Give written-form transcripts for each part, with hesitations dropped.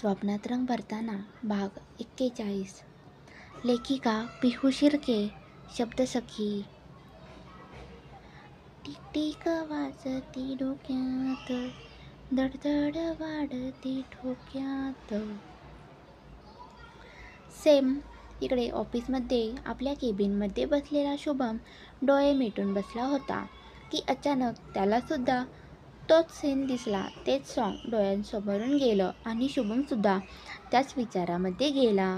स्वप्नात रंग भरताना भाग 41. लेखिका पिहू शिर्के. शब्दसखी. टिकटिक वाजती डोक्यात, धडधड वाढती ठोक्यात. सेम इकडे ऑफिसमध्ये आपल्या केबिनमध्ये बसलेला शुभम डोळे मिटून बसला होता की अचानक त्याला सुद्धा तोच सीन दिसला. तेच सॉन्ग डोळ्यांसमोरून गेलं आणि शुभमसुद्धा त्याच विचारामध्ये गेला.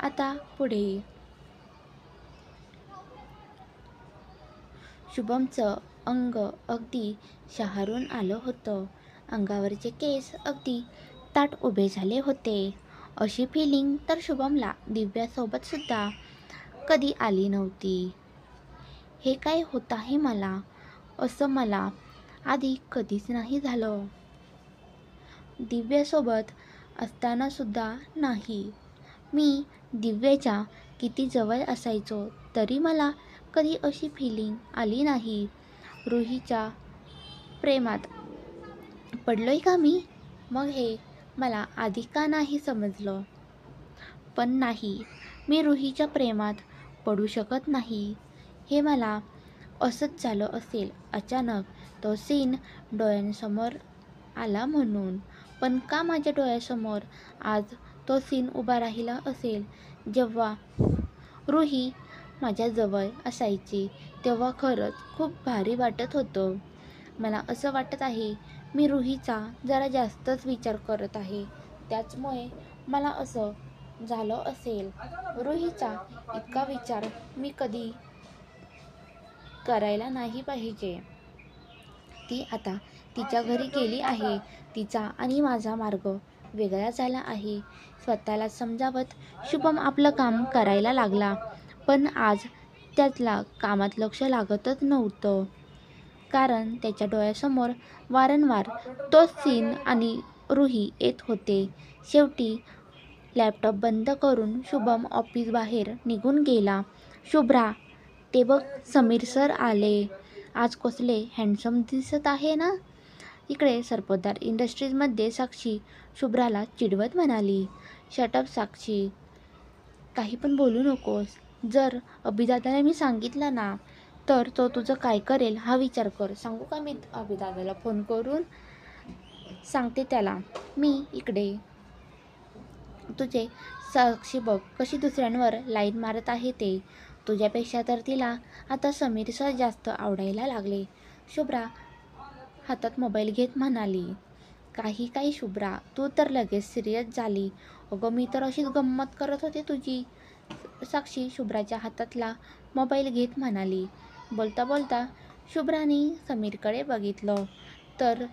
आता पुढे शुभमचं अंग अगदी शहारून आलं होतं. अंगावरचे केस अगदी ताठ उभे झाले होते. अशी फिलिंग तर शुभमला दिव्यासोबत सुद्धा कधी आली नव्हती. हे काय होत आहे मला, असं मला आधी कधीच नाही झालं. दिव्यासोबत असताना सुद्धा नाही. मी दिव्याच्या किती जवळ असायचो तरी मला कधी अशी फिलिंग आली नाही. रुहीच्या प्रेमात पडलोय का मी? मग हे मला आधी का नाही समजलं? पण नाही, मी रुहीच्या प्रेमात पडू शकत नाही. हे मला असंच झालं असेल अचानक तो सीन डोळ्यांसमोर आला म्हणून. पण का माझ्या डोळ्यासमोर आज तो सीन उभा राहिला असेल? जेव्हा रुही माझ्याजवळ असायची तेव्हा खरंच खूप भारी वाटत होतं. मला असं वाटत आहे मी रुहीचा जरा जास्तच विचार करत आहे, त्याचमुळे मला असं झालं असेल. रुहीचा इतका विचार मी कधी करायला नाही पाहिजे. ती आता तिच्या घरी गेली आहे. तिचा आणि माझा मार्ग वेगळा झाला आहे. स्वतःला समजावत शुभम आपलं काम करायला लागला. पण आज त्याला कामात लक्ष लागतच नव्हतं, कारण त्याच्या डोळ्यासमोर वारंवार तोच सीन आणि रुही येत होते. शेवटी लॅपटॉप बंद करून शुभम ऑफिस बाहेर निघून गेला. शुभ्रा, ते बघ समीर सर आले. आज कसले हँडसम दिसत आहे ना. इकडे सरपोतदार इंडस्ट्रीजमध्ये साक्षी शुभ्राला चिडवत म्हणाली. शटअप साक्षी, काही पण बोलू नकोस. जर अभिदादाला मी सांगितलं ना तर तो तुझं काय करेल हा विचार कर. सांगू का मी अभिदादाला फोन करून? सांगते त्याला मी. इकडे तुझे साक्षी बघ कशी दुसऱ्यांवर लाईन मारत आहे ते. तुझ्यापेक्षा तर तिला आता समीर सर जास्त आवडायला लागले. शुभ्रा हातात मोबाईल घेत म्हणाली. काही काही शुभ्रा, तू तर लगेच सिरियस झाली. अगं मी तर अशीच गंमत करत होते तुझी. साक्षी शुभ्राच्या हातातला मोबाईल घेत म्हणाली. बोलता बोलता शुभ्राने समीरकडे बघितलं तर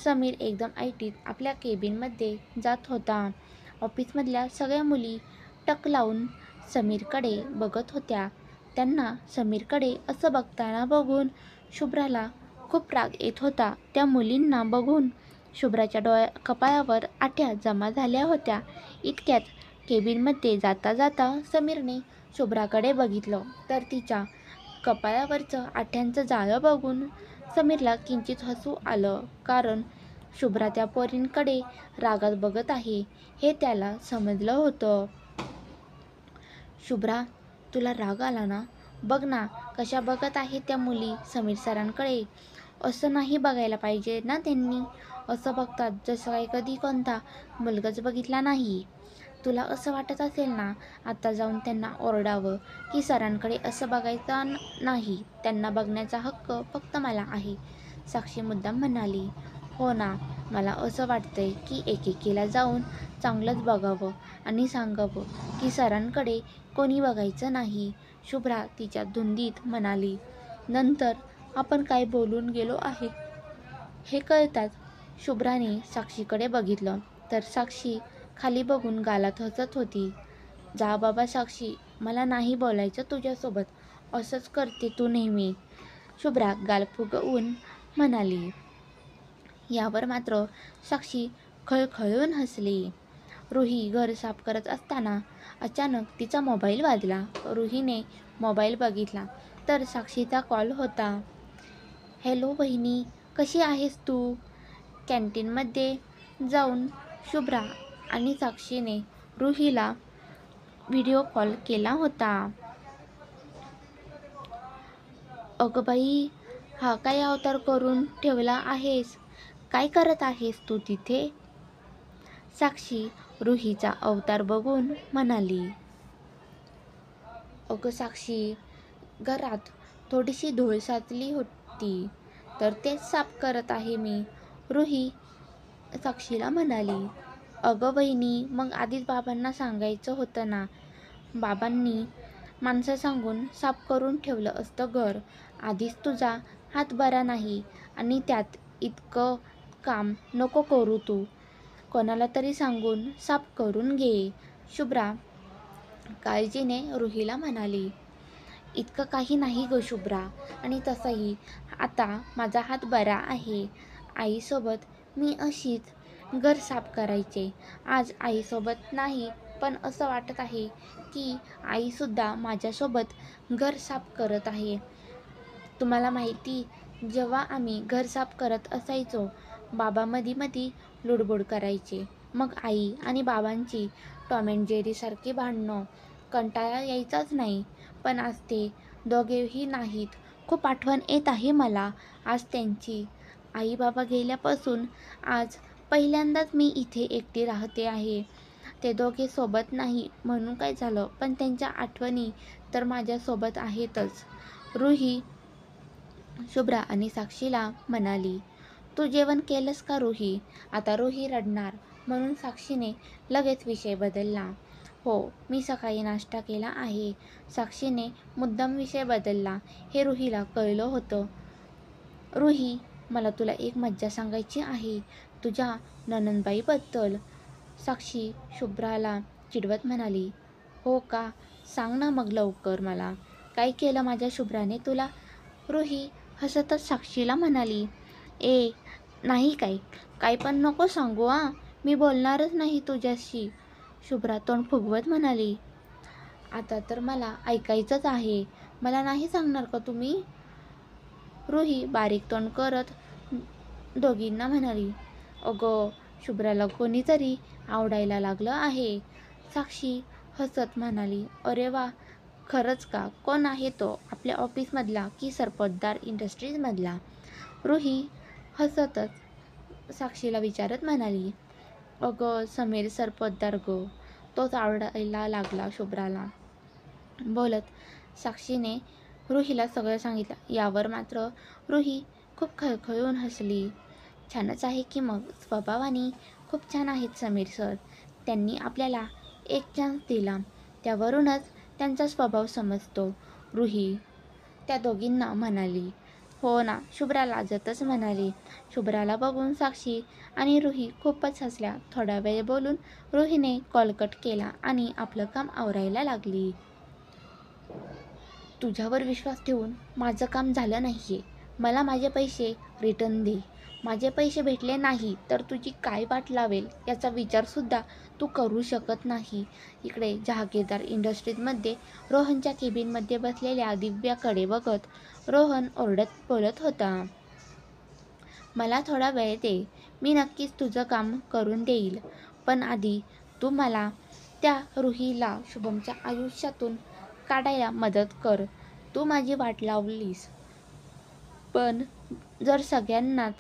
समीर एकदम ऐटीत आपल्या केबिनमध्ये जात होता. ऑफिसमधल्या सगळ्या मुली टक लावून समीरकडे बघत होत्या. त्यांना समीरकडे असं बघताना बघून शुभ्राला खूप राग येत होता. त्या मुलींना बघून शुभ्राच्या कपाळावर आठ्या जमा झाल्या होत्या. इतक्यात केबिनमध्ये जाता जाता समीरने शुभ्राकडे बघितलं तर तिच्या कपाळावरचं आठ्यांचं जाळं बघून समीरला किंचित हसू आलं, कारण शुभ्रा त्या पोरींकडे रागात बघत आहे हे त्याला समजलं होतं. शुभ्रा, तुला राग आला ना? बघ ना कशा बघत आहेत त्या मुली समीर सरांकडे. असं नाही बघायला पाहिजे ना त्यांनी. असं बघतात जसं काही कधी कोणता मुलगाच बघितला नाही. तुला असं वाटत असेल ना आता जाऊन त्यांना ओरडावं की सरांकडे असं बघायचं नाही, त्यांना बघण्याचा हक्क फक्त मला आहे. साक्षी मुद्दाम म्हणाली. हो ना, मला असं वाटतंय की एकेकीला जाऊन चांगलंच बघावं आणि सांगावं की सरांकडे कोणी बघायचं नाही. शुभ्रा तिच्या धुंदीत म्हणाली. नंतर आपण काय बोलून गेलो आहे हे कळताच शुभ्राने साक्षीकडे बघितलं तर साक्षी खाली बघून गालात हसत होती. जा बाबा साक्षी, मला नाही बोलायचं तुझ्यासोबत. असंच करते तू नेहमी, शुभ्रा गाल फुगवून म्हणाली. यावर मात्र साक्षी खळखळून हसली. रुही घर साफ करत असताना अचानक तिचा मोबाईल वाजला. रुहीने मोबाईल बघितला तर साक्षीचा कॉल होता. हॅलो बहिणी, कशी आहेस तू? कॅन्टीनमध्ये जाऊन शुभ्रा आणि साक्षीने रुहीला व्हिडिओ कॉल केला होता. अगं बाई, हा काय अवतार करून ठेवला आहेस? काय करत आहेस तू तिथे? साक्षी रुहीचा अवतार बघून म्हणाली. अगं साक्षी, घरात थोडीशी धूळ साचली होती, तर तेच साफ करत आहे मी, रुही साक्षीला म्हणाली. अगं बहिणी, मग आधीच बाबांना सांगायचं होतं ना. बाबांनी माणसं सांगून साफ करून ठेवलं असतं घर. आधीच तुझा हात बरा नाही आणि त्यात इतकं काम नको करू तू. कोणाला तरी सांगून साफ करून घे, शुभ्रा काळजीने रुहीला म्हणाली. इतकं काही नाही गं शुभ्रा, आणि तसंही आता माझा हात बरा आहे. आईसोबत मी अशीच घर साफ करायचे. आज आईसोबत नाही, पण असं वाटत आहे की आईसुद्धा माझ्यासोबत घर साफ करत आहे. तुम्हाला माहिती, जेव्हा आम्ही घर साफ करत असायचो, बाबा मधी लुडबुड करायचे. मग आई आणि बाबांची टॉम अँड जेरीसारखी भांडणं, कंटाळा यायचाच नाही. पण आज ते दोघेही नाहीत. खूप आठवण येत आहे मला आज त्यांची. आई बाबा गेल्यापासून आज पहिल्यांदाच मी इथे एकटी राहते आहे. ते दोघे सोबत नाही म्हणून काय झालं, पण त्यांच्या आठवणी तर माझ्यासोबत आहेतच, रुही शुभ्रा आणि साक्षीला म्हणाली. तू जेवण केलंस का रुही? आता रुही रडणार म्हणून साक्षीने लगेच विषय बदलला. हो, मी सकाळी नाश्ता केला आहे. साक्षीने मुद्दाम विषय बदलला हे रुहीला कळलं होतं. रुही, मला तुला एक मज्जा सांगायची आहे तुझ्या नणंदबाईबद्दल, साक्षी शुभ्राला चिडवत म्हणाली. हो का? सांग ना मग लवकर मला. काय केलं माझ्या शुभ्राने तुला? रुही हसतच साक्षीला म्हणाली. नाही काय पण नको सांगू हां, मी बोलणारच नाही तुझ्याशी, शुभ्रा तोंड फुगवत म्हणाली. आता तर मला ऐकायचंच आहे. मला नाही सांगणार का तुम्ही? रुही बारीक तोंड करत दोघींना म्हणाली. अगं, शुभ्राला कोणीतरी आवडायला लागलं आहे, साक्षी हसत म्हणाली. अरे वा, खरंच का? कोण आहे तो? आपल्या ऑफिसमधला की सरपोतदार इंडस्ट्रीजमधला? रुही हसतच साक्षीला विचारत म्हणाली. अगं समीर सरपोतदार गं, तोच आवडायला लागला शुभ्राला. बोलत साक्षीने रुहीला सगळं सांगितलं. यावर मात्र रुही खूप खळखळून हसली. छानच आहे की मग, स्वभावाने खूप छान आहेत समीर सर. त्यांनी आपल्याला एक चान्स दिला, त्यावरूनच त्यांचा स्वभाव समजतो, रुही त्या दोघींना म्हणाली. हो ना, शुभ्रा लाजतच म्हणाली. शुभ्राला बघून साक्षी आणि रुही खूपच हसल्या. थोडा वेळ बोलून रुहीने कॉल कट केला आणि आपलं काम आवरायला लागली. तुझ्यावर विश्वास ठेवून माझं काम झालं नाहीये. मला माझे पैसे रिटर्न दे. माझे पैसे भेटले नाही तर तुझी काय वाट लावेल याचा विचारसुद्धा तू करू शकत नाही. इकडे जहागीरदार इंडस्ट्रीजमध्ये रोहनच्या केबिनमध्ये बसलेल्या दिव्याकडे बघत रोहन ओरडत बोलत होता. मला थोडा वेळ दे, मी नक्कीच तुझं काम करून देईल. पण आधी तू मला त्या रुहीला शुभमच्या आयुष्यातून काढायला मदत कर. तू माझी वाट लावलीस, पण जर सगळ्यांनाच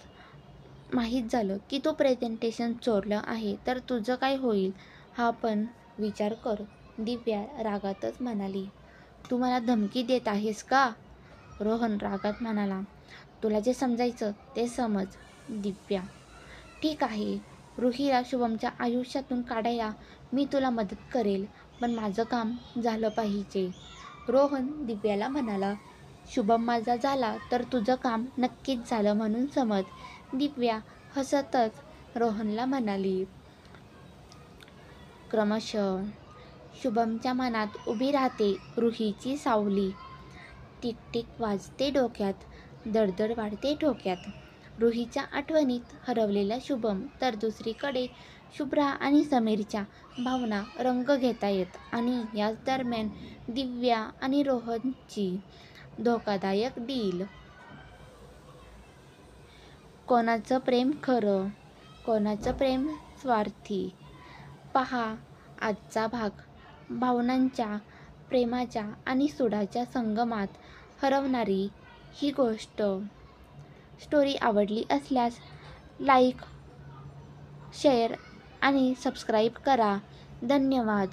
माहीत झालं की तू प्रेझेंटेशन चोरलं आहे तर तुझं काय होईल हा पण विचार कर, दिव्या रागातच म्हणाली. तू मला धमकी देत आहेस का? रोहन रागात म्हणाला. तुला जे समजायचं ते समज, दिव्या. ठीक आहे, रुहीला शुभमच्या आयुष्यातून काढायला मी तुला मदत करेल, पण माझं काम झालं पाहिजे, रोहन दिव्याला म्हणाला. शुभम माझा झाला तर तुझं काम नक्कीच झालं म्हणून समज, दिव्या हसतच रोहनला म्हणाली. क्रमशः शुभमच्या मनात उभी राहते रुहीची सावली. टिकटिक वाजते डोक्यात, दडदड वाढते डोक्यात. रुहीच्या आठवणीत हरवलेला शुभम, तर दुसरीकडे शुभ्रा आणि समीरच्या भावना रंग घेतायत आणि याच दरम्यान दिव्या आणि रोहनची धोकादायक डील. कोणाचं प्रेम खरं, कोणाचं प्रेम स्वार्थी, पहा आजचा भाग. भावनांच्या, प्रेमाच्या आणि सुडाच्या संगमात हरवणारी ही गोष्ट. स्टोरी आवडली असल्यास लाईक, शेअर आणि सबस्क्राईब करा. धन्यवाद.